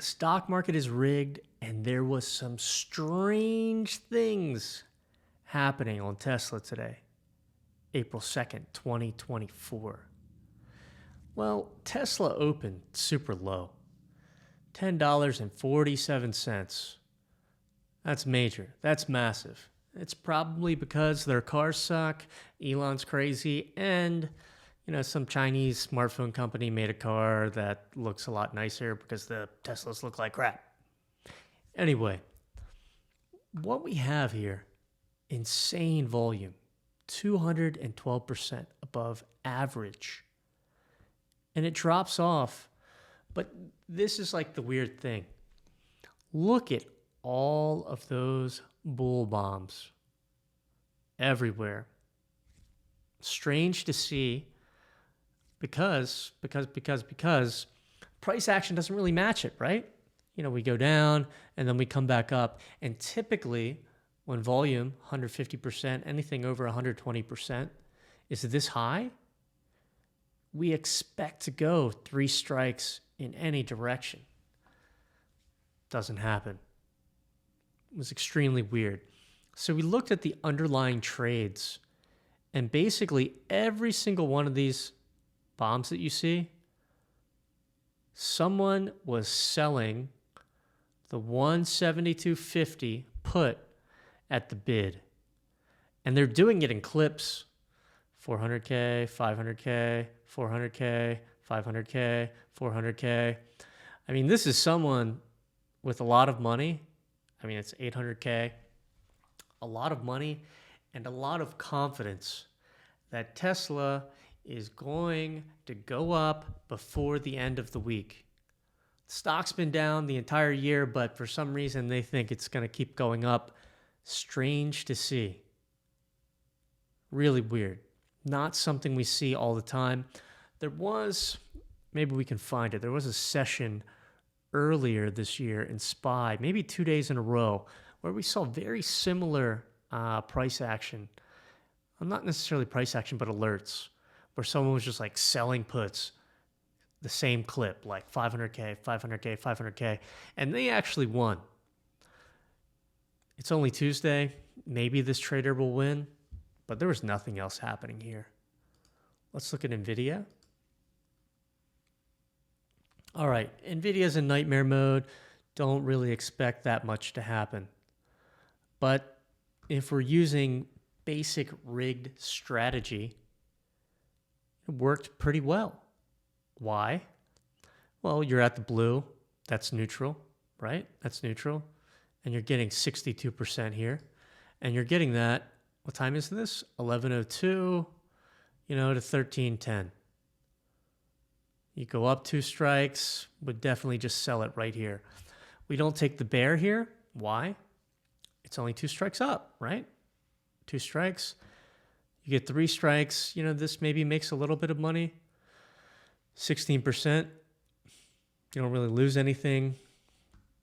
The stock market is rigged, and there was some strange things happening on Tesla today, April 2nd, 2024. Well, Tesla opened super low, $10.47. That's major. That's massive. It's probably because their cars suck, Elon's crazy, and some Chinese smartphone company made a car that looks a lot nicer because the Teslas look like crap. Anyway, what we have here, insane volume, 212% above average. And it drops off. But this is like the weird thing. Look at all of those bull bombs everywhere. Strange to see because price action doesn't really match it, right? We go down and then we come back up. And typically when volume, 150%, anything over 120% is this high, we expect to go 3 strikes in any direction. Doesn't happen. It was extremely weird. So we looked at the underlying trades, and basically every single one of these bombs that you see, someone was selling the 172.50 put at the bid. And they're doing it in clips. 400K, 500K, 400K, 500K, 400K. I mean, this is someone with a lot of money. I mean, it's 800K. A lot of money and a lot of confidence that Tesla is going to go up before the end of the week. The stock's been down the entire year, but for some reason they think it's going to keep going up. Strange to see. Really weird. Not something we see all the time. There was, maybe we can find it, there was a session earlier this year in SPY, maybe 2 days in a row, where we saw very similar price action. Not necessarily price action, but alerts, where someone was just like selling puts, the same clip, like 500K, 500K, 500K, and they actually won. It's only Tuesday. Maybe this trader will win, but there was nothing else happening here. Let's look at NVIDIA. All right, NVIDIA's in nightmare mode. Don't really expect that much to happen. But if we're using basic rigged strategy, it worked pretty well. Why? Well, you're at the blue. That's neutral, right? That's neutral. And you're getting 62% here. And you're getting that, what time is this? 11:02, to 13:10. You go up 2 strikes, would definitely just sell it right here. We don't take the bear here. Why? It's only 2 strikes up, right? 2 strikes. You get 3 strikes. This maybe makes a little bit of money. 16%. You don't really lose anything.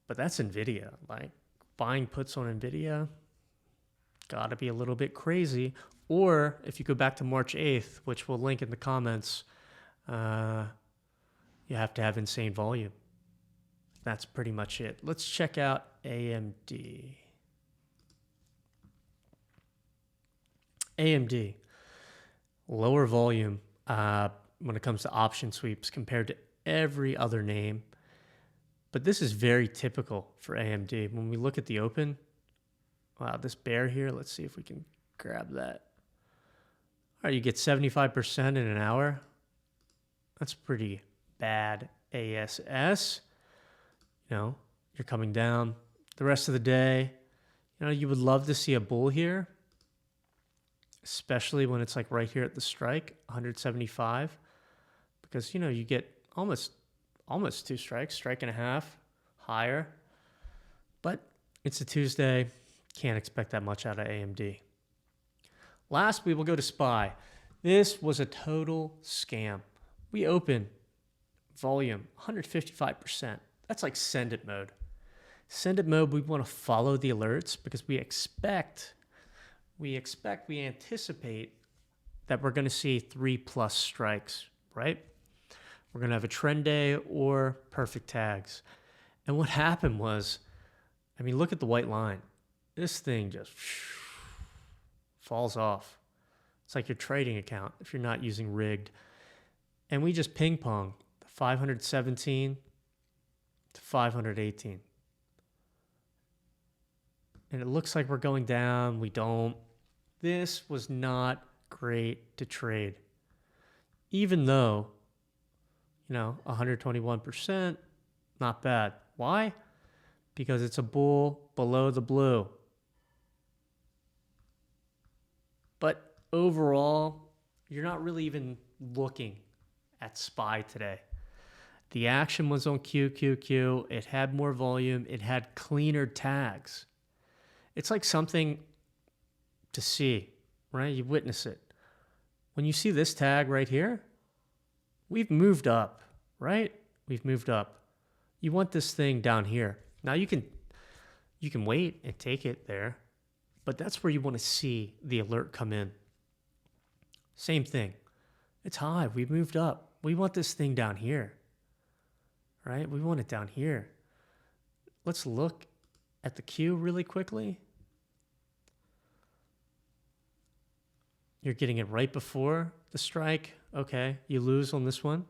But that's NVIDIA. Like, buying puts on NVIDIA, got to be a little bit crazy. Or if you go back to March 8th, which we'll link in the comments, you have to have insane volume. That's pretty much it. Let's check out AMD. AMD, lower volume when it comes to option sweeps compared to every other name. But this is very typical for AMD. When we look at the open, wow, this bear here, let's see if we can grab that. All right, you get 75% in an hour. That's pretty bad ASS. You're coming down. The rest of the day, you would love to see a bull here, especially when it's like right here at the strike, 175, because, you get almost 2 strikes, strike and a half, higher. But it's a Tuesday. Can't expect that much out of AMD. Last, we will go to SPY. This was a total scam. We open volume 155%. That's like send it mode. Send it mode, we want to follow the alerts because we anticipate that we're going to see 3+ strikes, right? We're going to have a trend day or perfect tags. And what happened was, I mean, look at the white line. This thing just falls off. It's like your trading account if you're not using rigged. And we just ping pong 517 to 518. And it looks like we're going down. We don't. This was not great to trade. Even though, 121%, not bad. Why? Because it's a bull below the blue. But overall, you're not really even looking at SPY today. The action was on QQQ. It had more volume. It had cleaner tags. It's like something to see, right? You witness it. When you see this tag right here, we've moved up, right? We've moved up. You want this thing down here. Now you can wait and take it there, but that's where you want to see the alert come in. Same thing. It's high. We've moved up. We want this thing down here, right? We want it down here. Let's look at the Q really quickly. You're getting it right before the strike. Okay, you lose on this one.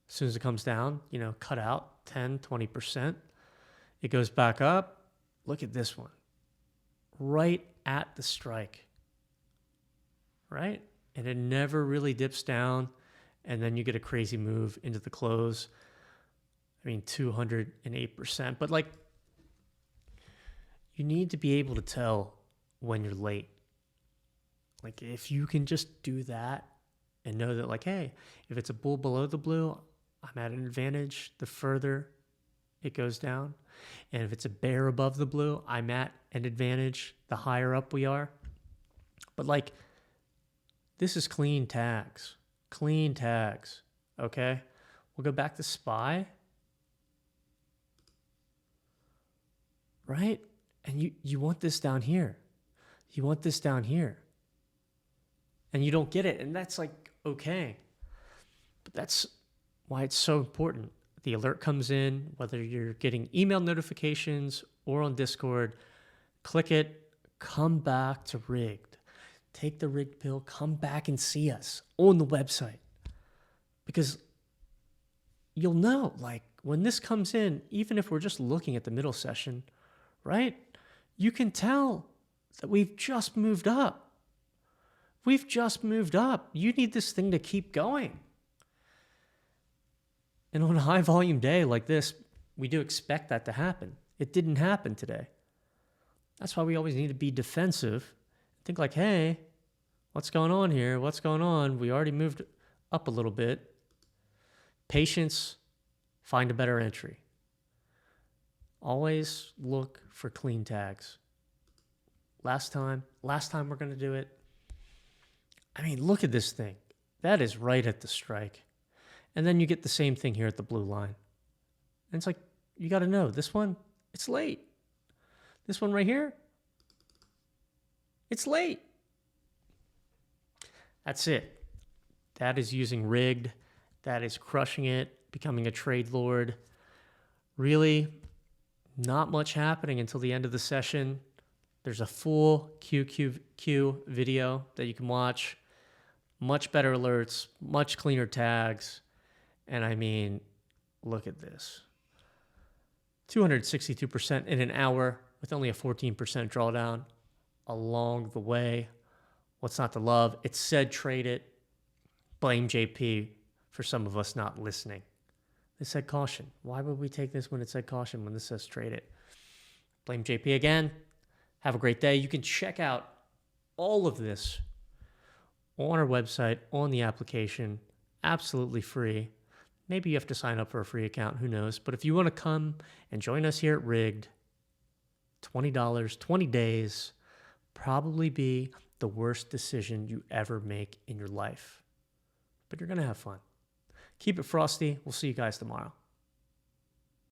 As soon as it comes down, cut out 10, 20%. It goes back up. Look at this one. Right at the strike. Right? And it never really dips down. And then you get a crazy move into the close. 208%. But you need to be able to tell when you're late. If you can just do that and know that hey, if it's a bull below the blue, I'm at an advantage the further it goes down. And if it's a bear above the blue, I'm at an advantage the higher up we are. But this is clean tags. Clean tags. Okay? We'll go back to SPY. Right? And you want this down here. You want this down here. And you don't get it. And that's okay. But that's why it's so important. The alert comes in, whether you're getting email notifications or on Discord, click it, come back to rigged. Take the rigged pill, come back and see us on the website. Because you'll know, when this comes in, even if we're just looking at the middle session, right? You can tell that we've just moved up. We've just moved up. You need this thing to keep going. And on a high volume day like this, we do expect that to happen. It didn't happen today. That's why we always need to be defensive. Think hey, what's going on here? What's going on? We already moved up a little bit. Patience, find a better entry. Always look for clean tags. Last time we're going to do it. Look at this thing. That is right at the strike. And then you get the same thing here at the blue line. And it's you got to know, this one, it's late. This one right here, it's late. That's it. That is using rigged. That is crushing it, becoming a trade lord. Really, not much happening until the end of the session. There's a full QQQ video that you can watch. Much better alerts, much cleaner tags. And look at this. 262% in an hour with only a 14% drawdown along the way. What's not to love? It said trade it. Blame JP for some of us not listening. They said caution. Why would we take this when it said caution when this says trade it? Blame JP again. Have a great day. You can check out all of this on our website, on the application, absolutely free. Maybe you have to sign up for a free account, who knows? But if you want to come and join us here at Rigged, $20, 20 days, probably be the worst decision you ever make in your life. But you're going to have fun. Keep it frosty. We'll see you guys tomorrow.